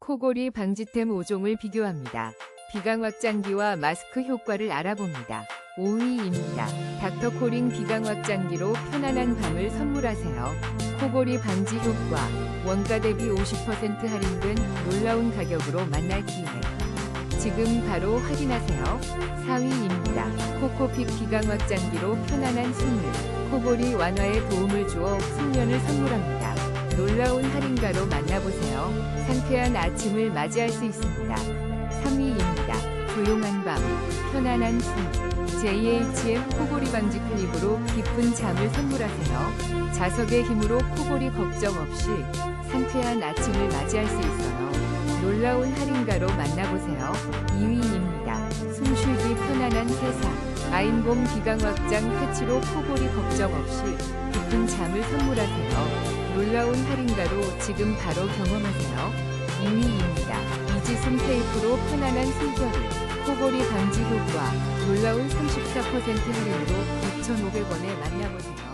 코골이 방지템 5종을 비교합니다. 비강 확장기와 마스크 효과를 알아봅니다. 5위입니다. 닥터코링 비강 확장기로 편안한 밤을 선물하세요. 코골이 방지 효과, 원가 대비 50% 할인된 놀라운 가격으로 만날 기회. 지금 바로 확인하세요. 4위입니다. 코코픽 비강 확장기로 편안한 숙면, 코골이 완화에 도움을 주어 숙면을 선물합니다. 놀라운 할인가로 만나보세요. 상쾌한 아침을 맞이할 수 있습니다. 3위입니다. 조용한 밤, 편안한 숨. JHM 코골이 방지 클립으로 깊은 잠을 선물하세요. 자석의 힘으로 코골이 걱정 없이 상쾌한 아침을 맞이할 수 있어요. 놀라운 할인가로 만나보세요. 2위입니다. 숨쉬기 편안한 세상. 아인봉 비강 확장 패치로 코골이 걱정 없이 깊은 잠을 선물하세요. 놀라운 할인가로 지금 바로 경험하세요. 2위입니다. 이지숨 테이프로 편안한 숨결을. 코골이 방지 효과, 놀라운 34% 할인으로 6,500원에 만나보세요.